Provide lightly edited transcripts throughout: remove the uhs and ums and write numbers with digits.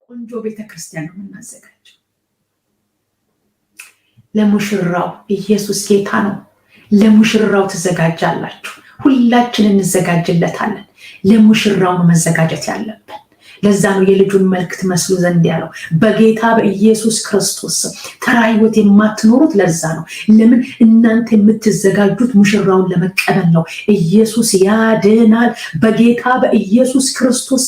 ቆንጆ ቤተክርስቲያን ነው የምናዘጋጀው። ለሙሽራው ኢየሱስ ጌታ ነው። ለሙሽራው ተዘጋጃላችሁ። ሁላችን እንዘጋጅለታለን። ለሙሽራው ነው መዘጋጀት ያለብን። ለዛ ነው የልጁን መልክ ትመስሉ ዘንድ ያለው። በጌታ በኢየሱስ ክርስቶስ ተራ ሕይወት የማትኖሩት ለዛ ነው። ለምን? እናንተ የምትዘጋጁት ሙሽራውን ለመቀበል ነው። ኢየሱስ ያድናል። በጌታ በኢየሱስ ክርስቶስ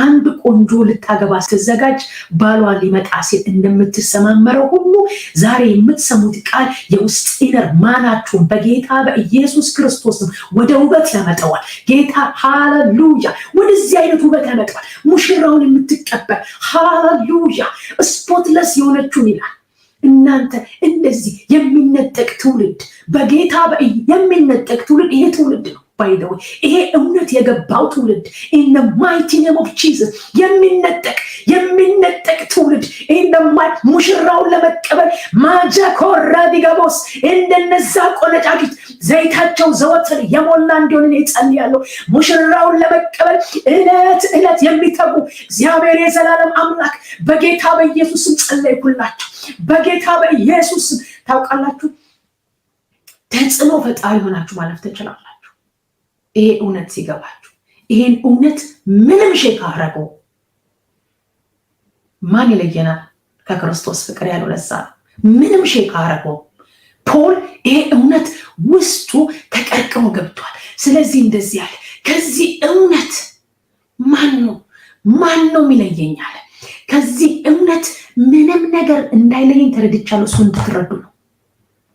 አንድ ቆንጆ ልታገባ ስትዘጋጅ ባሏ ሊመጣ ሲል እንደምትሰማመረው ሁሉ ዛሬ የምትሰሙት ቃል የውስጥ ኢነር ማናችሁን በጌታ በኢየሱስ ክርስቶስ ወደ ውበት ያመጣዋል። ጌታ ሃሌሉያ! ወደዚህ አይነት ውበት ያመጣዋል። ሙሽራውን የምትቀበል ሃሌሉያ ስፖትለስ የሆነችውን ይላል። እናንተ እንደዚህ የሚነጠቅ ትውልድ በጌታ የሚነጠቅ ትውልድ ይሄ ትውልድ ነው። ባይደው ይሄ እውነት የገባው ትውልድ in the mighty name of Jesus የሚነጠቅ ትውልድ ሙሽራውን ለመቀበል ማጃኮራ ዲጋቦስ እንደነዛ ቆነጫጭት ዘይታቸው ዘወትር የሞላ እንዲሆን እኔ ጸልያለሁ። ሙሽራውን ለመቀበል እለት የሚተጉ እግዚአብሔር የዘላለም አምላክ በጌታ በኢየሱስ ስም ጸልይኩላችሁ። በጌታ በኢየሱስ ስም ታውቃላችሁ፣ ተጽዕኖ ፈጣሪ ሆናችሁ ማለፍ ትችላላችሁ። ይሄ እውነት ሲገባችሁ፣ ይሄን እውነት ምንም ሼክ አረገው ማን ይለየናል ከክርስቶስ ፍቅር ያለው ለዛ ምንም ሼክ አረገው። ፖል ይሄ እውነት ውስጡ ተቀርቅሞ ገብቷል። ስለዚህ እንደዚህ ያለ ከዚህ እውነት ማን ነው ይለየኛል? ከዚህ እውነት ምንም ነገር እንዳይለየኝ ተረድቻለሁ። እሱን እንድትረዱ ነው፣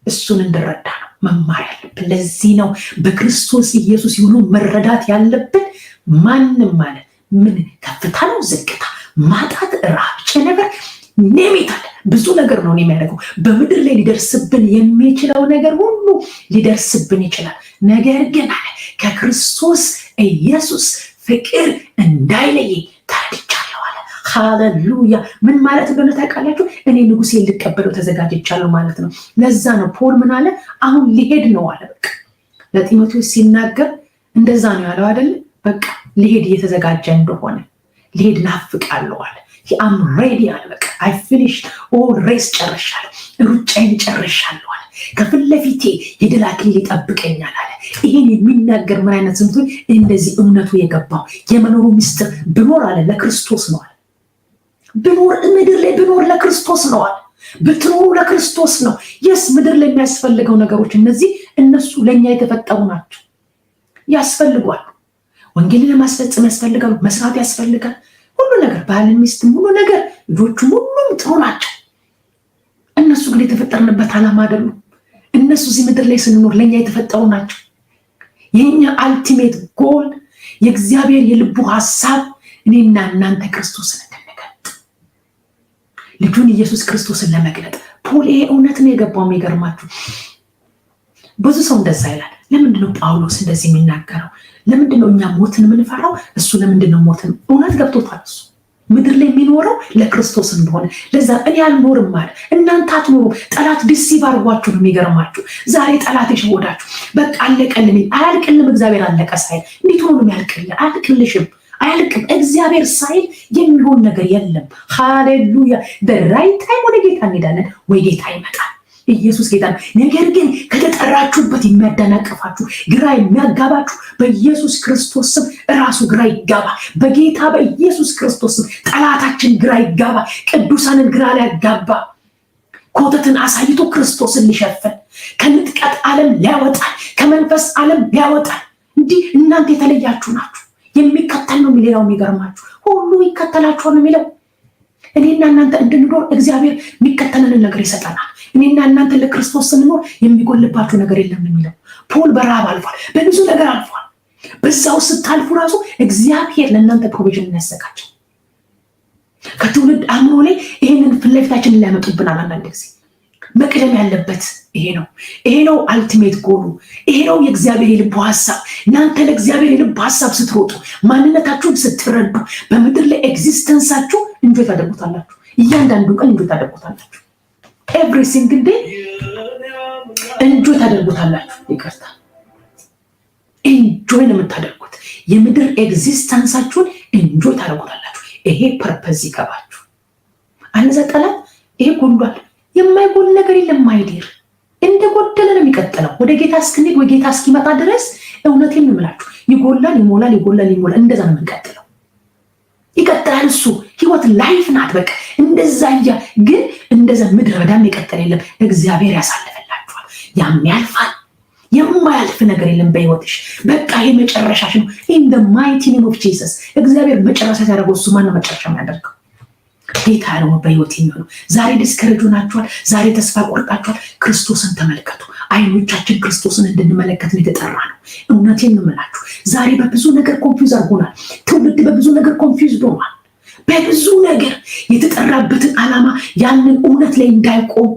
እሱን እንድረዳ ነው መማር ያለብን። ለዚህ ነው በክርስቶስ ኢየሱስ ይሁኑ መረዳት ያለብን። ማንም ማለት ምን ከፍታ ነው ዝቅታ፣ ማጣት፣ ራብ፣ ቸነፈር ኔሚታል ብዙ ነገር ነው የሚያደርገው። በምድር ላይ ሊደርስብን የሚችለው ነገር ሁሉ ሊደርስብን ይችላል። ነገር ግን ከክርስቶስ ኢየሱስ ፍቅር እንዳይለየኝ ተረድቻለሁ አለ። ሃሌሉያ! ምን ማለት እንደሆነ ታውቃላችሁ? እኔ ንጉሴን ልቀበለው ተዘጋጅቻለሁ ማለት ነው። ለዛ ነው ፖል ምን አለ? አሁን ሊሄድ ነው አለ። በቃ ለጢሞቴዎስ ሲናገር እንደዛ ነው ያለው አይደል? በቃ ሊሄድ እየተዘጋጀ እንደሆነ ሊሄድ ናፍቃለሁ አለ። I'm ready አለ። በቃ I finished all race ጨርሻለሁ፣ ሩጫዬን ጨርሻለሁ አለ። ከፊት ለፊቴ የድል አክሊል ይጠብቀኛል አለ። ይሄን የሚናገር ምን አይነት ስንቱ እንደዚህ እውነቱ የገባው የመኖሩ ምስጢር ብኖር አለ ለክርስቶስ ነው አለ። ብኖር ምድር ላይ ብኖር ለክርስቶስ ነው አለ። ብትኖሩ ለክርስቶስ ነው። የስ ምድር ላይ የሚያስፈልገው ነገሮች እነሱ ለኛ የተፈጠሩ ናቸው። ያስፈልጓል። ወንጌልን ለማስፈጸም ያስፈልጋሉ። መስራት ያስፈልጋል። ሁሉ ነገር ባል ሚስትም ሁሉ ነገር ልጆቹም ሁሉም ጥሩ ናቸው። እነሱ ግን የተፈጠርንበት ዓላማ አይደሉም። እነሱ እዚህ ምድር ላይ ስንኖር ለኛ የተፈጠሩ ናቸው። የኛ አልቲሜት ጎል የእግዚአብሔር የልቡ ሐሳብ እኔና እናንተ ክርስቶስን እንድንገልጥ ልጁን ኢየሱስ ክርስቶስን ለመግለጥ ፖል ይሄ እውነት ነው የገባው። የሚገርማችሁ ብዙ ሰው እንደዛ ይላል። ለምንድነው ጳውሎስ እንደዚህ የሚናገረው? ለምንድነው እኛ ሞትን የምንፈራው? እሱ ለምንድነው ሞትን እውነት ገብቶታል። እሱ ምድር ላይ የሚኖረው ለክርስቶስ እንደሆነ ለዛ እኔ አልኖርም ማለት እናንተ አትኖሩም። ጠላት ዲሲቭ አድርጓችሁ ነው። የሚገርማችሁ ዛሬ ጠላት የሸወዳችሁ በቃ አለቀልኝ። አያልቅልም። እግዚአብሔር አለቀ ሳይል እንዴት ሆኖ ነው የሚያልቅልህ? አያልቅልሽም። አያልቅም። እግዚአብሔር ሳይል የሚሆን ነገር የለም። ሃሌሉያ! በራይት ታይም ወደ ጌታ እንሄዳለን ወይ ጌታ ይመጣል። ኢየሱስ ጌታ ነው። ነገር ግን ከተጠራችሁበት የሚያደናቅፋችሁ ግራ የሚያጋባችሁ በኢየሱስ ክርስቶስ ስም ራሱ ግራ ይጋባ። በጌታ በኢየሱስ ክርስቶስ ስም ጠላታችን ግራ ይጋባ። ቅዱሳንን ግራ ሊያጋባ ኮተትን አሳይቶ ክርስቶስን ሊሸፍን ከንጥቀት ዓለም ሊያወጣል፣ ከመንፈስ ዓለም ሊያወጣል። እንዲህ እናንተ የተለያችሁ ናችሁ። የሚከተል ነው የሚለው። የሚገርማችሁ ሁሉ ይከተላችኋል ነው የሚለው። እኔና እናንተ እንድንኖር እግዚአብሔር የሚከተለንን ነገር ይሰጠናል። እኔና እናንተ ለክርስቶስ ስንኖር የሚጎልባችሁ ነገር የለም የሚለው። ፖል በረሃብ አልፏል፣ በብዙ ነገር አልፏል። በዛው ስታልፉ ራሱ እግዚአብሔር ለእናንተ ፕሮቪዥን ያዘጋጃል። ከትውልድ አእምሮ ላይ ይሄንን ፊት ለፊታችንን ሊያመጡብናል። አንዳንድ ጊዜ መቅደም ያለበት ይሄ ነው አልቲሜት ጎሉ። ይሄ ነው የእግዚአብሔር የልቡ ሐሳብ። እናንተ ለእግዚአብሔር የልቡ ሐሳብ ስትሮጡ፣ ማንነታችሁን ስትረዱ፣ በምድር ላይ ኤግዚስተንሳችሁ እንጆይ ታደርጉታላችሁ። እያንዳንዱ ቀን እንጆይ ታደርጉታላችሁ። ኤቭሪ ሲንግል ዴይ እንጆይ ታደርጉታላችሁ። ይቅርታ እንጆይ ነው የምታደርጉት። የምድር ኤግዚስተንሳችሁን እንጆይ ታደርጉታላችሁ። ይሄ ፐርፐዝ ይገባችሁ። አንዘ ጠላት ይሄ ጎሏል። የማይጎል ነገር የለም። ማይዲር እንደ ጎደለ ነው የሚቀጥለው። ወደ ጌታ እስክንሄድ ወይ ጌታ እስኪመጣ ድረስ እውነቴን ነው የምላችሁ ይጎላል፣ ይሞላል፣ ይጎላል፣ ይሞላል። እንደዛ ነው የምንቀጥለው። ይቀጥላል። እሱ ህይወት ላይፍ ናት። በቃ እንደዛ ግን እንደዛ ምድረ በዳም የቀጠለ የለም። እግዚአብሔር ያሳልፈላችኋል። ያም ያልፋል። የማያልፍ ነገር የለም በህይወትሽ። በቃ ይሄ መጨረሻሽ ነው። ኢን ዘ ማይቲ ኔም ኦፍ ጂሰስ እግዚአብሔር መጨረሻ ሲያደርገው እሱ ማነው መጨረሻ የሚያደርገው? ጌታ ነው በህይወት የሚሆኑ። ዛሬ ዲስከሬጅ ሆናችኋል። ዛሬ ተስፋ ቆርጣችኋል። ክርስቶስን ተመልከቱ። አይኖቻችን ክርስቶስን እንድንመለከት ነው የተጠራ ነው። እውነቴን ነው የምላችሁ። ዛሬ በብዙ ነገር ኮንፊውዝ አድርጎናል። ትውልድ በብዙ ነገር ኮንፊውዝ ሆኗል። በብዙ ነገር የተጠራበትን ዓላማ ያንን እውነት ላይ እንዳይቆም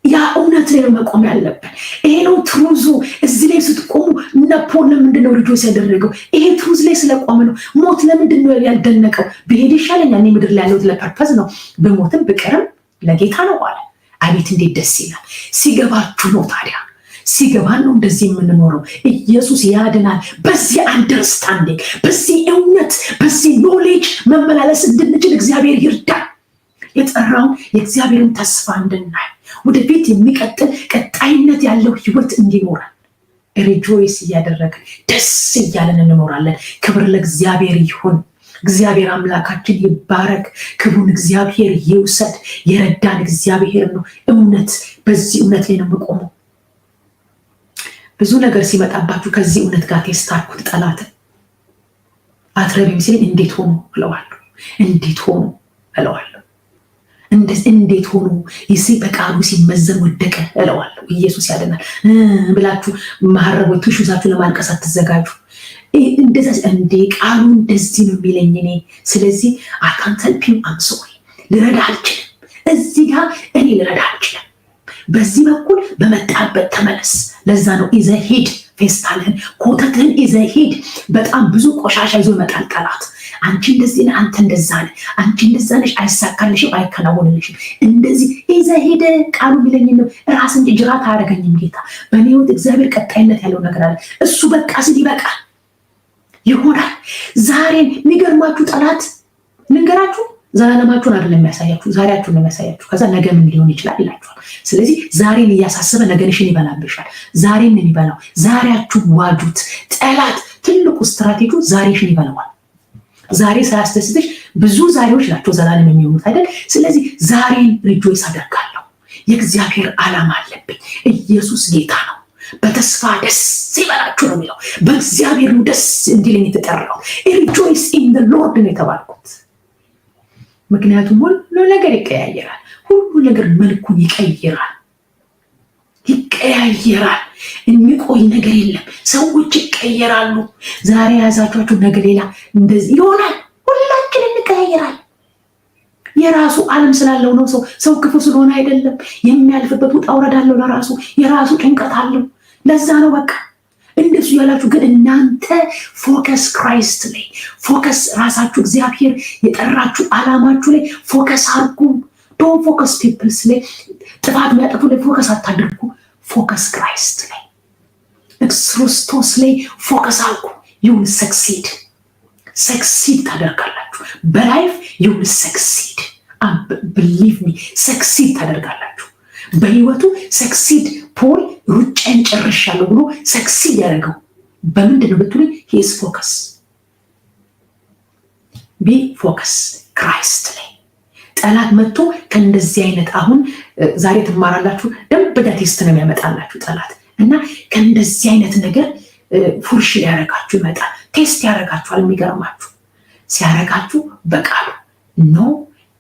ያ እውነት ላይ መቆም ያለብን ይሄ ነው ትሩዙ። እዚህ ላይ ስትቆሙ ነፖል ለምንድነው ልጆች ያደረገው? ይሄ ትሩዝ ላይ ስለቆመ ነው። ሞት ለምንድነው ያልደነቀው? ብሄድ ይሻለኛል፣ እኔ ምድር ላይ ያለሁት ለፐርፐዝ ነው፣ በሞትም ብቀርም ለጌታ ነው አለ። አቤት እንዴት ደስ ይላል! ሲገባችሁ ነው ታዲያ፣ ሲገባን ነው እንደዚህ የምንኖረው። ኢየሱስ ያድናል። በዚህ አንደርስታንዲንግ፣ በዚህ እውነት፣ በዚህ ኖሌጅ መመላለስ እንድንችል እግዚአብሔር ይርዳል። የጠራውን የእግዚአብሔርን ተስፋ እንድናይ ወደፊት የሚቀጥል ቀጣይነት ያለው ህይወት እንዲኖረን ሪጆይስ እያደረግን ደስ እያለን እንኖራለን። ክብር ለእግዚአብሔር ይሁን። እግዚአብሔር አምላካችን ይባረክ። ክብሩን እግዚአብሔር ይውሰድ። የረዳን እግዚአብሔር ነው። እውነት በዚህ እውነት ላይ ነው የምቆመው። ብዙ ነገር ሲመጣባችሁ ከዚህ እውነት ጋር ቴስት አድርጉት። ጠላትን አትረቢም ሲለኝ እንዴት ሆኖ እለዋለሁ። እንዴት ሆኖ እለዋለሁ። እንዴት ሆኖ ይሲ በቃሉ ሲመዘን ወደቀ እለዋለሁ። ኢየሱስ ያድናል ብላችሁ ማህረቦች ትሹዛችሁ ለማልቀስ አትዘጋጁ። እንደዛ እንዴ ቃሉ እንደዚህ ነው የሚለኝ እኔ። ስለዚህ አካንተል ፒም አምሶይ ልረዳ አልችልም። እዚህ ጋር እኔ ልረዳ አልችልም። በዚህ በኩል በመጣበት ተመለስ። ለዛ ነው ይዘህ ሂድ፣ ፌስታልህን ኮተትህን ይዘህ ሂድ። በጣም ብዙ ቆሻሻ ይዞ ይመጣል ጠላት። አንቺ እንደዚህ ነህ፣ አንተ እንደዛ ነህ፣ አንቺ እንደዛ ነሽ፣ አይሳካልሽም፣ አይከናወንልሽም። እንደዚህ ይዘህ ሂድ። ቃሉ የሚለኝ ነው። ራስ እንጂ ጅራት አያደርገኝም ጌታ። በእኔ ህይወት እግዚአብሔር ቀጣይነት ያለው ነገር አለ። እሱ በቃ ስል ይበቃል ይሆናል። ዛሬን የሚገርማችሁ ጠላት ልንገራችሁ፣ ዘላለማችሁን አይደለም የሚያሳያችሁ፣ ዛሬያችሁን ነው የሚያሳያችሁ። ከዛ ነገ ምን ሊሆን ይችላል ይላችኋል። ስለዚህ ዛሬን እያሳሰበ ነገርሽን ይበላብሻል። ዛሬን ምን ይበላው? ዛሬያችሁን ዋጁት። ጠላት ትልቁ ስትራቴጂው ዛሬሽን ይበላዋል። ዛሬ ሳያስደስትሽ ብዙ ዛሬዎች ናቸው ዘላለም የሚሆኑት አይደል? ስለዚህ ዛሬን ሪጆይስ አደርጋለሁ። የእግዚአብሔር ዓላማ አለብኝ። ኢየሱስ ጌታ ነው። በተስፋ ደስ ይበላችሁ ነው የሚለው። በእግዚአብሔር ደስ እንዲለኝ የተጠራው ሪጆይስ ኢን ዘ ሎርድ ነው የተባልኩት። ምክንያቱም ሁሉ ነገር ይቀያየራል። ሁሉ ነገር መልኩን ይቀይራል። የሚቆይ ነገር የለም። ሰዎች ይቀየራሉ። ዛሬ የያዛችሁ ነገር ሌላ እንደዚህ ይሆናል። ሁላችን እንቀያየራል። የራሱ ዓለም ስላለው ነው። ሰው ክፉ ስለሆነ አይደለም። የሚያልፍበት ውጣ ውረድ አለው። ለራሱ የራሱ ጭንቀት አለው። ለዛ ነው በቃ እንደሱ ያላችሁ። ግን እናንተ ፎከስ ክራይስት ላይ ፎከስ፣ ራሳችሁ እግዚአብሔር የጠራችሁ ዓላማችሁ ላይ ፎከስ አድርጉ። ዶንት ፎከስ ፒፕልስ ላይ፣ ጥፋት የሚያጠፉ ላይ ፎከስ አታድርጉ። ፎከስ ክራይስት ላይ ክርስቶስ ላይ ፎከስ አድርጉ። ዩል ሰክሲድ ታደርጋላችሁ። በላይፍ ዩል ሰክሲድ ብሊቭ ሚ፣ ሰክሲድ ታደርጋላችሁ በህይወቱ። ሰክሲድ ፖል ሩጫን ጨርሻለሁ ብሎ ሰክሲድ ያደረገው በምንድን ነው ብትሉኝ፣ ሂስ ፎከስ ቢ ፎከስ ክራይስት ላይ። ጠላት መጥቶ ከእንደዚህ አይነት አሁን ዛሬ ትማራላችሁ። ደንበኛ ቴስት ነው የሚያመጣላችሁ ጠላት እና ከእንደዚህ አይነት ነገር ፉርሽ ሊያረጋችሁ ይመጣል። ቴስት ያረጋችኋል። የሚገርማችሁ ሲያረጋችሁ በቃሉ ኖ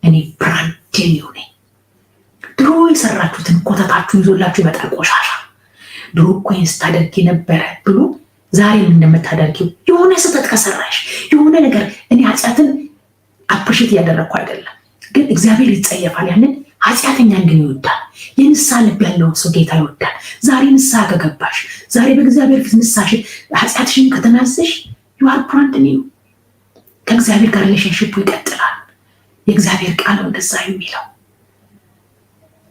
እኔ ብራንድ ኒው ነኝ። ድሮ የሰራችሁትን ኮተታችሁን ይዞላችሁ ይመጣል። ቆሻሻ ድሮ እኮ ይህን ስታደርጊ ነበረ ብሎ ዛሬም እንደምታደርጊው የሆነ ስህተት ከሰራሽ የሆነ ነገር እኔ ኃጢአትን አፕሪሼት እያደረግኩ አይደለም፣ ግን እግዚአብሔር ይጸየፋል። ያንን ኃጢአተኛን ግን ይወዳል። የንስሐ ልብ ያለውን ሰው ጌታ ይወዳል። ዛሬ ንስሐ ከገባሽ፣ ዛሬ በእግዚአብሔር ፊት ንስሐሽን ኃጢአትሽን ከተናዘሽ ዩአር ብራንድ ኒው። ከእግዚአብሔር ጋር ሪሌሽንሽፑ ይቀጥላል። የእግዚአብሔር ቃል ነው እንደዛ የሚለው።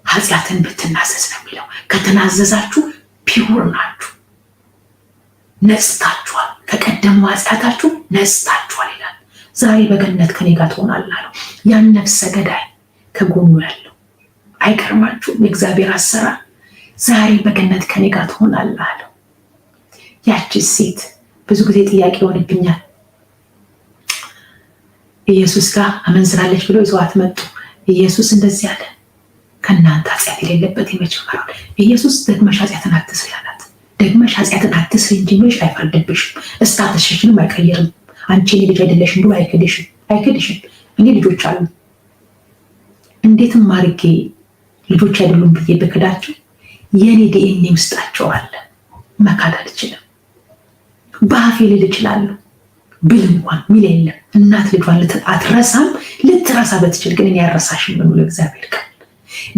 ኃጢአትን ብትናዘዝ ነው የሚለው። ከተናዘዛችሁ ፒውር ናችሁ፣ ነጽታችኋል። ከቀደሙ ኃጢአታችሁ ነጽታችኋል ይላል። ዛሬ በገነት ከኔ ጋር ትሆናለህ አለው። ያን ነፍሰ ገዳይ ከጎኑ ያለው አይገርማችሁም? የእግዚአብሔር አሰራር። ዛሬ በገነት ከኔ ጋር ትሆናለህ አለው። ያቺ ሴት ብዙ ጊዜ ጥያቄ ይሆንብኛል። ኢየሱስ ጋር አመንዝራለች ብሎ ይዘዋት መጡ። ኢየሱስ እንደዚህ አለ፣ ከእናንተ ኃጢአት የሌለበት የመጀመሪያው። ኢየሱስ ደግመሽ ኃጢአትን አትስሪ አላት። ደግመሽ ኃጢአትን አትስሪ እንጂ ብለሽ አይፈርድብሽም፣ እስታትሽንም አይቀይርም። አንቺ እኔ ልጅ አይደለሽም ብሎ አይክድሽም። እኔ ልጆች አሉ፣ እንዴትም አድርጌ ልጆች አይደሉም ብዬ ብክዳቸው የኔ ዲኤንኤ ውስጣቸው አለ። መካድ አልችልም። በአፌ ልል እችላለሁ ብል እንኳን ሚል የለም። እናት ልጇን አትረሳም። ልትረሳ በትችል ግን እኔ ያረሳሽም ብሎ እግዚአብሔር ቃል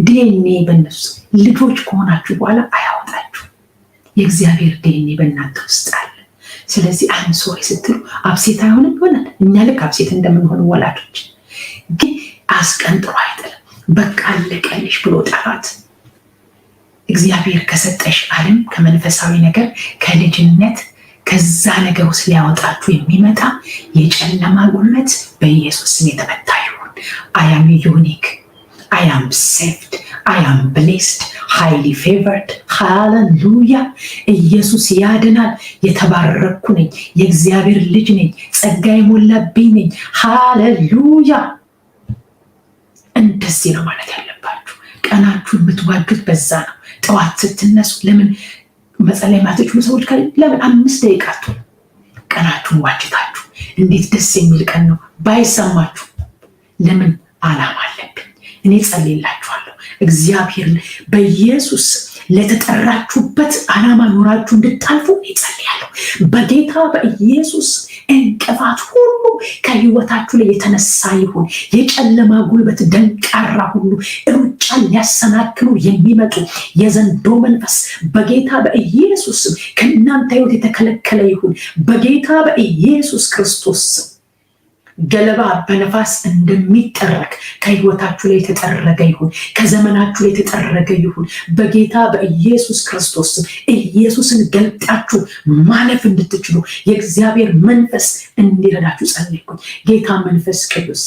ዲኤንኤ በእነሱ ልጆች ከሆናችሁ በኋላ አያወጣችሁ። የእግዚአብሔር ዲኤንኤ በእናንተ ውስጥ አለ። ስለዚህ አም ሶሪ ስትሉ አብሴት አይሆንም ይሆናል። እኛ ልክ አብሴት እንደምንሆን ወላጆች ግን አስቀንጥሮ አይጥልም። በቃ አለቀልሽ ብሎ ጠራት። እግዚአብሔር ከሰጠሽ ዓለም ከመንፈሳዊ ነገር ከልጅነት ከዛ ነገር ውስጥ ሊያወጣችሁ የሚመጣ የጨለማ ጉልበት በኢየሱስ ስም የተመታ ይሁን። አይ አም ዩኒክ፣ አይ አም ሴቭድ፣ አይ አም ብሌስድ፣ ሃይሊ ፌቨርድ። ሃሌሉያ! ኢየሱስ ያድናል። የተባረኩ ነኝ፣ የእግዚአብሔር ልጅ ነኝ፣ ጸጋ የሞላብኝ ነኝ። ሃሌሉያ! እንደዚህ ነው ማለት ያለባችሁ። ቀናችሁ የምትዋጁት በዛ ነው። ጠዋት ስትነሱ ለምን መጸለይ ማትችሉ ሰዎች ካለ ለምን 5 ደቂቃ ቀናችሁን ዋጅታችሁ እንዴት ደስ የሚል ቀን ነው ባይሰማችሁ፣ ለምን ዓላማ አለብኝ። እኔ ጸልይላችኋለሁ። እግዚአብሔር በኢየሱስ ለተጠራችሁበት ዓላማ ኖራችሁ እንድታልፉ ይጸልያለሁ። በጌታ በኢየሱስ እንቅፋት ሁሉ ከህይወታችሁ ላይ የተነሳ ይሁን። የጨለማ ጉልበት፣ ደንቃራ ሁሉ ሩጫን ሊያሰናክሉ የሚመጡ የዘንዶ መንፈስ በጌታ በኢየሱስ ከእናንተ ህይወት የተከለከለ ይሁን። በጌታ በኢየሱስ ክርስቶስ ገለባ በነፋስ እንደሚጠረግ ከህይወታችሁ ላይ የተጠረገ ይሁን። ከዘመናችሁ ላይ የተጠረገ ይሁን። በጌታ በኢየሱስ ክርስቶስ ኢየሱስን ገልጣችሁ ማለፍ እንድትችሉ የእግዚአብሔር መንፈስ እንዲረዳችሁ ጸልይኩኝ። ጌታ መንፈስ ቅዱስ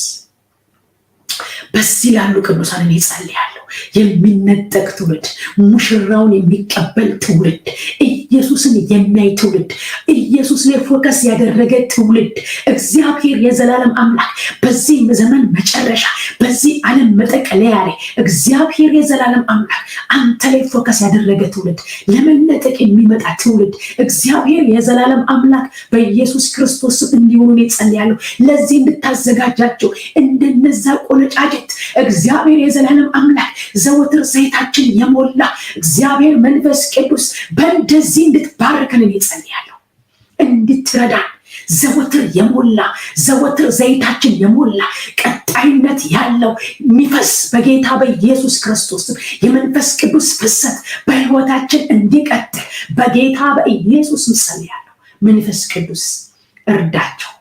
በዚህ ላሉ ቅዱሳን እኔ ጸልያለሁ። የሚነጠቅ ትውልድ፣ ሙሽራውን የሚቀበል ትውልድ፣ ኢየሱስን የሚያይ ትውልድ፣ ኢየሱስ ላይ ፎከስ ያደረገ ትውልድ እግዚአብሔር የዘላለም አምላክ በዚህ ዘመን መጨረሻ በዚህ ዓለም መጠቅለያ ላይ እግዚአብሔር የዘላለም አምላክ አንተ ላይ ፎከስ ያደረገ ትውልድ፣ ለመነጠቅ የሚመጣ ትውልድ እግዚአብሔር የዘላለም አምላክ በኢየሱስ ክርስቶስ እንዲሆኑ እኔ ጸልያለሁ። ለዚህ እንድታዘጋጃቸው እንደነዛ ቆነጫጅት እግዚአብሔር የዘላለም አምላክ ዘወትር ዘይታችን የሞላ እግዚአብሔር መንፈስ ቅዱስ በእንደዚህ እንድትባርከን እኔ ጸልያለሁ። እንድትረዳን ዘወትር የሞላ ዘወትር ዘይታችን የሞላ ቀጣይነት ያለው የሚፈስ በጌታ በኢየሱስ ክርስቶስ የመንፈስ ቅዱስ ፍሰት በሕይወታችን እንዲቀጥል በጌታ በኢየሱስ ጸልያለሁ። መንፈስ ቅዱስ እርዳቸው፣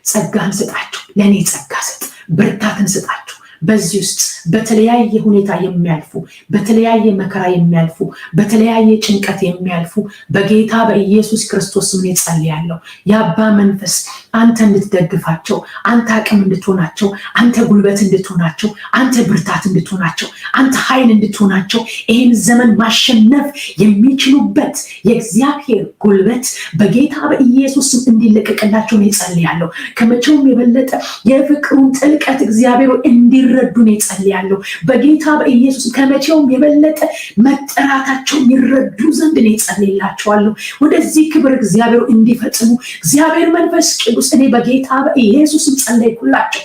ጸጋን ስጣቸው። ለእኔ ጸጋ ስጥ፣ ብርታትን ስጣቸው። በዚህ ውስጥ በተለያየ ሁኔታ የሚያልፉ በተለያየ መከራ የሚያልፉ በተለያየ ጭንቀት የሚያልፉ በጌታ በኢየሱስ ክርስቶስ ስም ጸልያለሁ። የአባ መንፈስ አንተ እንድትደግፋቸው፣ አንተ አቅም እንድትሆናቸው፣ አንተ ጉልበት እንድትሆናቸው፣ አንተ ብርታት እንድትሆናቸው፣ አንተ ኃይል እንድትሆናቸው ይህን ዘመን ማሸነፍ የሚችሉበት የእግዚአብሔር ጉልበት በጌታ በኢየሱስ ስም እንዲለቀቅላቸው ጸልያለሁ። ከመቼውም የበለጠ የፍቅሩን ጥልቀት እግዚአብሔር እንዲረዱን ጸልያለሁ። በጌታ በኢየሱስ ከመቼውም የበለጠ መጠራታቸውን ይረዱ ዘንድ እኔ ጸልይላቸዋለሁ። ወደዚህ ክብር እግዚአብሔር እንዲፈጽሙ እግዚአብሔር መንፈስ ቅዱስ እኔ በጌታ በኢየሱስ ጸልይኩላቸው።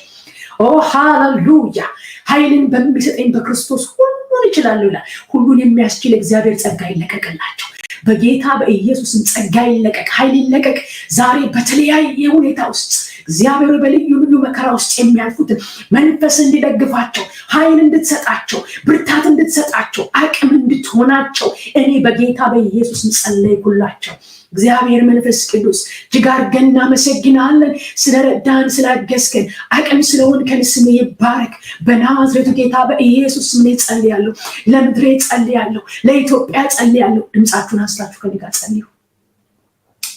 ኦ ሃሌሉያ! ኃይልን በሚሰጠኝ በክርስቶስ ሁሉን እችላለሁ ይላል። ሁሉን የሚያስችል እግዚአብሔር ጸጋ ይለቀቅላቸው። በጌታ በኢየሱስም ጸጋ ይለቀቅ፣ ኃይል ይለቀቅ። ዛሬ በተለያየ ሁኔታ ውስጥ እግዚአብሔር በልዩ ልዩ መከራ ውስጥ የሚያልፉትን መንፈስ እንዲደግፋቸው፣ ኃይል እንድትሰጣቸው፣ ብርታት እንድትሰጣቸው፣ አቅም እንድትሆናቸው እኔ በጌታ በኢየሱስ ጸለይኩላቸው። እግዚአብሔር መንፈስ ቅዱስ እጅግ አድርገን እናመሰግናለን። ስለረዳን ስላገዝከን አቅም ስለሆንከን ስምህ ይባረክ። በናዝሬቱ ጌታ በኢየሱስ ስም ጸልያለሁ። ለምድሬ ጸልያለሁ፣ ለኢትዮጵያ ጸልያለሁ። ድምጻችሁን አንስታችሁ ከኔ ጋር ጸልዩ።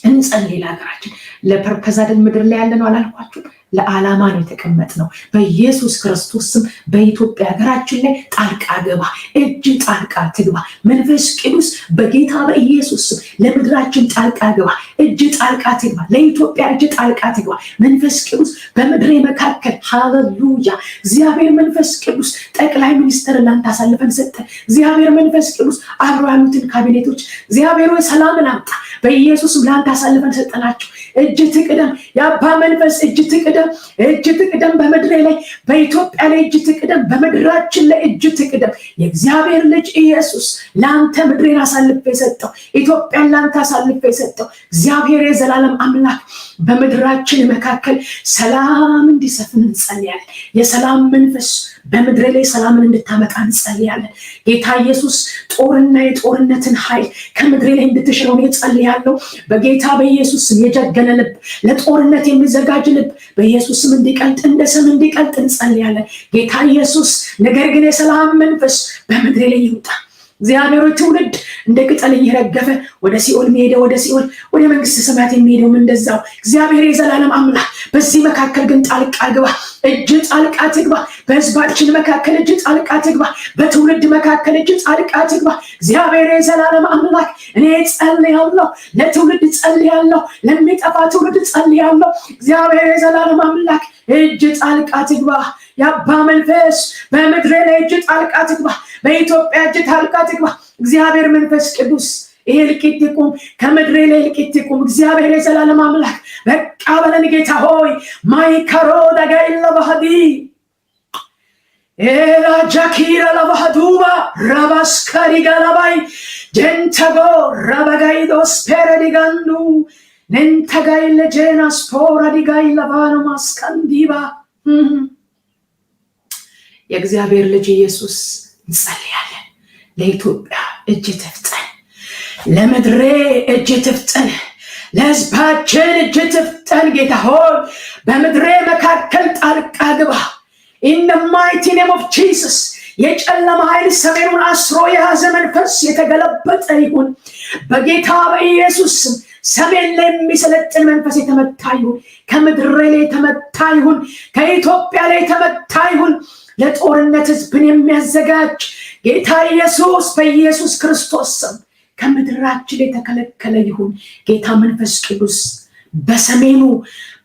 እንጸልይ ለሀገራችን። ለፐርፐዝ አይደል ምድር ላይ ያለ ነው አላልኳችሁ? ለዓላማ ነው የተቀመጥነው። በኢየሱስ ክርስቶስ ስም በኢትዮጵያ ሀገራችን ላይ ጣልቃ ገባ፣ እጅ ጣልቃ ትግባ። መንፈስ ቅዱስ በጌታ በኢየሱስ ስም ለምድራችን ጣልቃ ገባ፣ እጅ ጣልቃ ትግባ። ለኢትዮጵያ እጅ ጣልቃ ትግባ። መንፈስ ቅዱስ በምድሬ መካከል ሃሌሉያ። እግዚአብሔር መንፈስ ቅዱስ ጠቅላይ ሚኒስትር ላንተ አሳልፈን ሰጠ። እግዚአብሔር መንፈስ ቅዱስ አብሮ ያሉትን ካቢኔቶች እግዚአብሔር ሆይ ሰላምን አምጣ። በኢየሱስም ላንተ አሳልፈን ሰጠናቸው። እጅ ትቅደም፣ የአባ መንፈስ እጅ ትቅደም፣ እጅ ትቅደም በምድሬ ላይ፣ በኢትዮጵያ ላይ እጅ ትቅደም፣ በምድራችን ላይ እጅ ትቅደም። የእግዚአብሔር ልጅ ኢየሱስ ለአንተ ምድሬን አሳልፈ የሰጠው፣ ኢትዮጵያን ለአንተ አሳልፈ የሰጠው እግዚአብሔር የዘላለም አምላክ በምድራችን መካከል ሰላም እንዲሰፍን እንጸልያለን። የሰላም መንፈስ በምድሬ ላይ ሰላምን እንድታመጣ እንጸልያለን። ጌታ ኢየሱስ ጦርና የጦርነትን ኃይል ከምድሬ ላይ እንድትሽረው እንጸልያለሁ። በጌታ በኢየሱስ ስም የጀገነ ልብ፣ ለጦርነት የሚዘጋጅ ልብ በኢየሱስ ስም እንዲቀልጥ፣ እንደ ሰም እንዲቀልጥ እንጸልያለን። ጌታ ኢየሱስ ነገር ግን የሰላም መንፈስ በምድሬ ላይ ይውጣ። እግዚአብሔር ትውልድ እንደ ቅጠል እየረገፈ ወደ ሲኦል የሚሄደው ወደ ሲኦል፣ ወደ መንግስት ሰማያት የሚሄደውም እንደዛው። እግዚአብሔር የዘላለም አምላክ በዚህ መካከል ግን ጣልቃ ግባ፣ እጅ ጣልቃ ትግባ። በህዝባችን መካከል እጅ ጣልቃ ትግባ። በትውልድ መካከል እጅ ጣልቃ ትግባ። እግዚአብሔር የዘላለም አምላክ እኔ ጸልያለሁ፣ ለትውልድ ጸልያለሁ፣ ለሚጠፋ ትውልድ ጸልያለሁ። እግዚአብሔር የዘላለም አምላክ እጅ ጣልቃ ትግባ። የአባ መንፈስ በምድሬ ላይ እጅ ጣልቃ ትግባ። በኢትዮጵያ እጅ ጣልቃ ትግባ። እግዚአብሔር መንፈስ ቅዱስ ይሄ ልቂት ይቁም፣ ከምድሬ ላይ ልቂት ይቁም። እግዚአብሔር የዘላለም አምላክ በቃ በለን ጌታ ሆይ ማይከሮ ዳጋይ ለባህዲ ኤላ ጃኪራ ለባህዱባ ራባስካሪ ጋላባይ ጀንተጎ ራባጋይዶስ ፔረዲጋንዱ ነንተጋይ ለጀናስ ፖራ ዲጋይ ለባኖ ማስካንዲባ። የእግዚአብሔር ልጅ ኢየሱስ እንጸልያለን። ለኢትዮጵያ እጅ ትፍጠን፣ ለምድሬ እጅ ትፍጠን፣ ለህዝባችን እጅ ትፍጠን። ጌታ ሆይ በምድሬ መካከል ጣልቃ ግባ። in the mighty name of Jesus የጨለማ ኃይል ሰሜኑን አስሮ የያዘ መንፈስ የተገለበጠ ይሁን በጌታ በኢየሱስ ስም። ሰሜን ላይ የሚሰለጥን መንፈስ የተመታ ይሁን፣ ከምድሬ ላይ የተመታ ይሁን፣ ከኢትዮጵያ ላይ የተመታ ይሁን። ለጦርነት ህዝብን የሚያዘጋጅ ጌታ ኢየሱስ በኢየሱስ ክርስቶስ ስም ከምድራችን ላይ የተከለከለ ይሁን። ጌታ መንፈስ ቅዱስ በሰሜኑ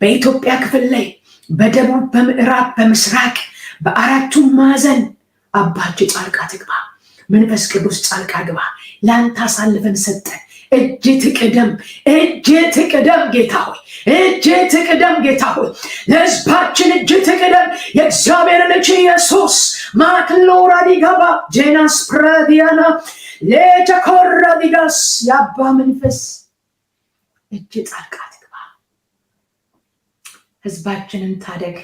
በኢትዮጵያ ክፍል ላይ በደቡብ፣ በምዕራብ፣ በምስራቅ በአራቱም ማዕዘን አባጅ ጣልቃ ትግባ። መንፈስ ቅዱስ ጣልቃ ግባ። ለአንተ አሳልፈን ሰጠን። እጅ ትቅደም፣ እጅ ትቅደም ጌታ ሆይ፣ እጅ ትቅደም ጌታ ሆይ፣ ለህዝባችን እጅ ትቅደም። የእግዚአብሔር ልጅ ኢየሱስ ማክሎራ ዲጋባ ጄናስ ፕራዲያና ለጀኮራ ዲጋስ የአባ መንፈስ እጅ ጣልቃ ትግባ። ህዝባችንን ታደግ፣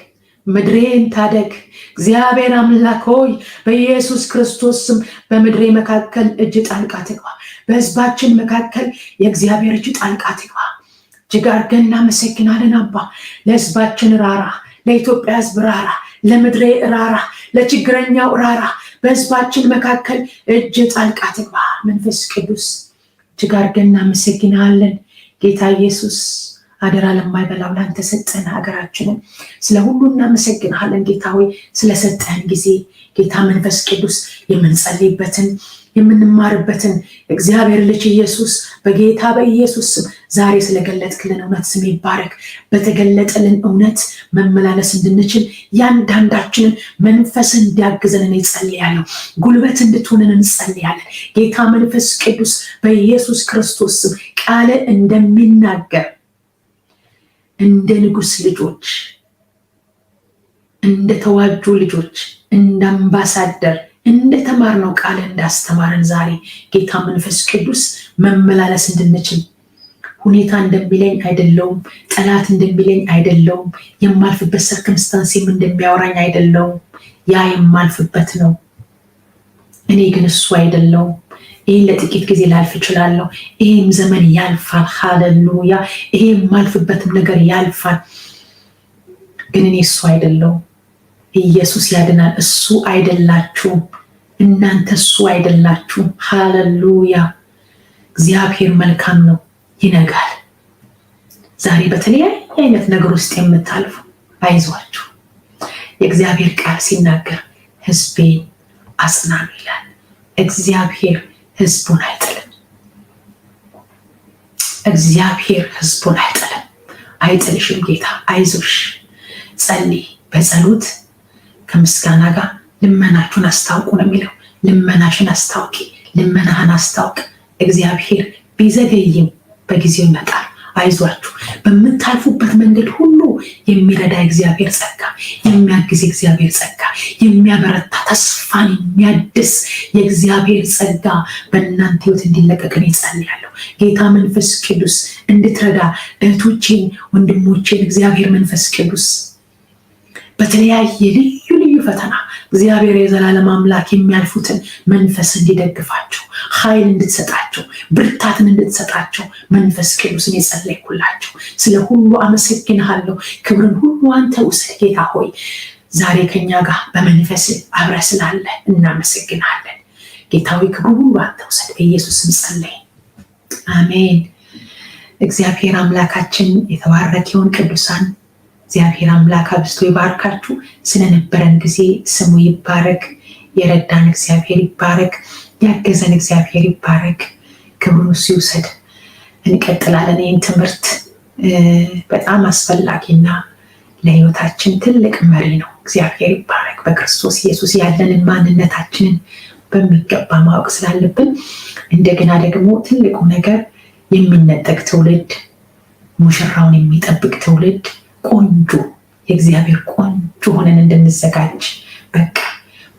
ምድሬን ታደግ። እግዚአብሔር አምላክ ሆይ በኢየሱስ ክርስቶስ ስም በምድሬ መካከል እጅ ጣልቃ ትግባ። በህዝባችን መካከል የእግዚአብሔር እጅ ጣልቃ ትግባ። እጅግ አድርገን እናመሰግናለን አባ። ለህዝባችን ራራ፣ ለኢትዮጵያ ህዝብ ራራ፣ ለምድሬ ራራ፣ ለችግረኛው ራራ። በህዝባችን መካከል እጅ ጣልቃ ትግባ። መንፈስ ቅዱስ እጅግ አድርገን እናመሰግናለን ጌታ ኢየሱስ። አደራ ለማይበላው ላንተ ሰጠን ሀገራችንን። ስለ ሁሉ እናመሰግናለን ጌታ ሆይ ስለሰጠን ጊዜ። ጌታ መንፈስ ቅዱስ የምንጸልይበትን የምንማርበትን እግዚአብሔር ልጅ ኢየሱስ በጌታ በኢየሱስ ስም ዛሬ ስለገለጥክልን እውነት ስም ይባረክ። በተገለጠልን እውነት መመላለስ እንድንችል ያንዳንዳችንን መንፈስ እንዲያግዘን እንጸልያለሁ። ጉልበት እንድትሆንን እንጸልያለን። ጌታ መንፈስ ቅዱስ በኢየሱስ ክርስቶስ ስም ቃል እንደሚናገር እንደ ንጉስ ልጆች፣ እንደ ተዋጁ ልጆች፣ እንደ አምባሳደር እንደተማርነው ቃል እንዳስተማረን ዛሬ ጌታ መንፈስ ቅዱስ መመላለስ እንድንችል ሁኔታ እንደሚለኝ አይደለውም፣ ጠላት እንደሚለኝ አይደለውም፣ የማልፍበት ሰርከምስታንስም እንደሚያወራኝ አይደለውም። ያ የማልፍበት ነው። እኔ ግን እሱ አይደለውም። ይህን ለጥቂት ጊዜ ላልፍ እችላለሁ። ይህም ዘመን ያልፋል። ሃሌሉያ። ይሄ የማልፍበትም ነገር ያልፋል። ግን እኔ እሱ አይደለውም። ኢየሱስ ያድናል። እሱ አይደላችሁም። እናንተ እሱ አይደላችሁም። ሃሌሉያ። እግዚአብሔር መልካም ነው፣ ይነጋል። ዛሬ በተለያየ አይነት ነገር ውስጥ የምታልፉ አይዟችሁ። የእግዚአብሔር ቃል ሲናገር ሕዝቤን አጽናኑ ይላል። እግዚአብሔር ሕዝቡን አይጥልም። እግዚአብሔር ሕዝቡን አይጥልም። አይጥልሽም ጌታ። አይዞሽ፣ ጸልይ። በጸሎት ከምስጋና ጋር ልመናችሁን አስታውቁ ነው የሚለው። ልመናሽን አስታውቂ፣ ልመናህን አስታውቅ። እግዚአብሔር ቢዘገይም በጊዜው ይመጣል። አይዟችሁ። በምታልፉበት መንገድ ሁሉ የሚረዳ እግዚአብሔር ጸጋ፣ የሚያግዝ እግዚአብሔር ጸጋ፣ የሚያበረታ ተስፋን የሚያድስ የእግዚአብሔር ጸጋ በእናንተ ሕይወት እንዲለቀቅ እኔ ጸልያለሁ። ጌታ መንፈስ ቅዱስ እንድትረዳ እህቶቼን፣ ወንድሞቼን እግዚአብሔር መንፈስ ቅዱስ በተለያየ ልዩ ልዩ ፈተና እግዚአብሔር የዘላለም አምላክ የሚያልፉትን መንፈስ እንዲደግፋቸው፣ ኃይል እንድትሰጣቸው፣ ብርታትን እንድትሰጣቸው መንፈስ ቅዱስን የጸለይኩላቸው። ስለ ሁሉ አመሰግንሃለሁ። ክብርን ሁሉ አንተ ውሰድ ጌታ ሆይ። ዛሬ ከኛ ጋር በመንፈስ አብረ ስላለ እናመሰግንሃለን። ጌታዊ ክብርን ሁሉ አንተ ውሰድ። በኢየሱስ ስም ጸለይ፣ አሜን። እግዚአብሔር አምላካችን የተባረከ ይሁን። ቅዱሳን እግዚአብሔር አምላክ አብዝቶ ይባርካችሁ። ስለነበረን ጊዜ ስሙ ይባረክ። የረዳን እግዚአብሔር ይባረክ። ያገዘን እግዚአብሔር ይባረክ። ክብሩን እሱ ይውሰድ። እንቀጥላለን። ይህን ትምህርት በጣም አስፈላጊና ለሕይወታችን ትልቅ መሪ ነው። እግዚአብሔር ይባረክ። በክርስቶስ ኢየሱስ ያለንን ማንነታችንን በሚገባ ማወቅ ስላለብን እንደገና ደግሞ ትልቁ ነገር የሚነጠቅ ትውልድ፣ ሙሽራውን የሚጠብቅ ትውልድ፣ ቆንጆ የእግዚአብሔር ቆንጆ ሆነን እንድንዘጋጅ። በቃ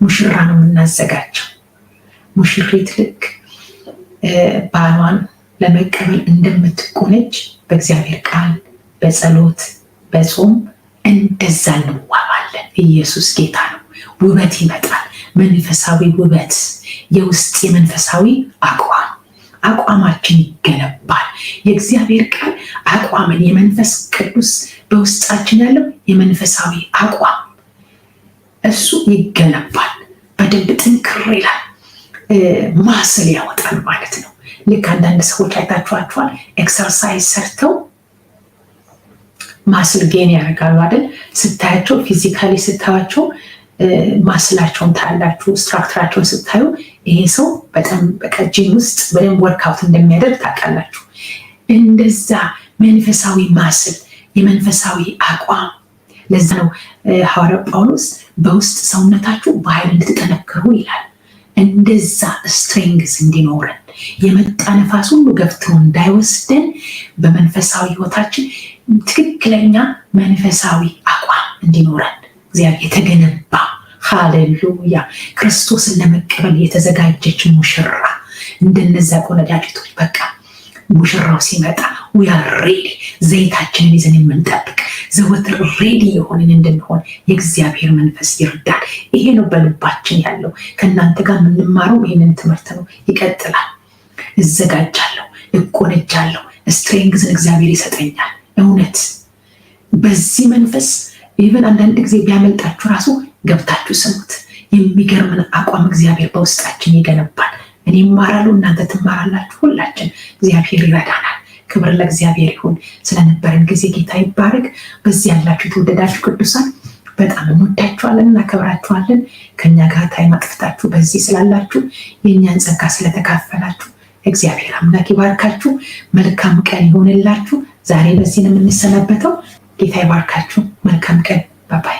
ሙሽራ ነው የምናዘጋጀው። ሙሽሪት ልክ ባሏን ለመቀበል እንደምትቆነጅ በእግዚአብሔር ቃል፣ በጸሎት፣ በጾም እንደዛ እንዋባለን። ኢየሱስ ጌታ ነው። ውበት ይመጣል። መንፈሳዊ ውበት፣ የውስጥ የመንፈሳዊ አቋማችን ይገነባል። የእግዚአብሔር ቃል አቋምን፣ የመንፈስ ቅዱስ በውስጣችን ያለው የመንፈሳዊ አቋም እሱ ይገነባል። በደንብ ጥንክር ይላል። ማስል ያወጣል ማለት ነው። ልክ አንዳንድ ሰዎች አይታችኋቸዋል። ኤክሰርሳይዝ ሰርተው ማስል ጌን ያደርጋሉ አይደል? ስታያቸው፣ ፊዚካሊ ስታያቸው ማስላቸውን ታያላችሁ። ስትራክቸራቸውን ስታዩ ይሄ ሰው በጣም በቃ ጂም ውስጥ በደንብ ወርክአውት እንደሚያደርግ ታውቃላችሁ። እንደዛ መንፈሳዊ ማስል፣ የመንፈሳዊ አቋም። ለዛ ነው ሐዋርያው ጳውሎስ በውስጥ ሰውነታችሁ በኃይል እንድትጠነክሩ ይላል። እንደዛ ስትሬንግዝ እንዲኖረን የመጣ ነፋስ ሁሉ ገፍቶ እንዳይወስደን በመንፈሳዊ ሕይወታችን ትክክለኛ መንፈሳዊ አቋም እንዲኖረን እግዚአብሔር የተገነባ ሃሌሉያ ክርስቶስን ለመቀበል የተዘጋጀች ሙሽራ እንደነዛ ቆነጃጅቶች በቃ ሙሽራው ሲመጣ we are ready ዘይታችንን ይዘን የምንጠብቅ ዘወትር ሬዲ የሆንን እንድንሆን የእግዚአብሔር መንፈስ ይርዳል። ይሄ ነው በልባችን ያለው። ከእናንተ ጋር የምንማረው ይህንን ትምህርት ነው። ይቀጥላል። እዘጋጃለሁ፣ እቆነጃለሁ፣ ስትሬንግዝን እግዚአብሔር ይሰጠኛል። እውነት በዚህ መንፈስ ኢቨን አንዳንድ ጊዜ ቢያመልጣችሁ ራሱ ገብታችሁ ስሙት። የሚገርምን አቋም እግዚአብሔር በውስጣችን ይገነባል። እኔ እማራለሁ፣ እናንተ ትማራላችሁ። ሁላችን እግዚአብሔር ይረዳናል። ክብር ለእግዚአብሔር ይሁን። ስለነበረን ጊዜ ጌታ ይባረክ። በዚህ ያላችሁ የተወደዳችሁ ቅዱሳን በጣም እንወዳችኋለን፣ እናከብራችኋለን። ከኛ ጋር ታይም አጥፍታችሁ በዚህ ስላላችሁ የእኛን ጸጋ ስለተካፈላችሁ እግዚአብሔር አምላክ ይባርካችሁ። መልካም ቀን ይሆንላችሁ። ዛሬ በዚህ ነው የምንሰናበተው። ጌታ ይባርካችሁ። መልካም ቀን። ባባይ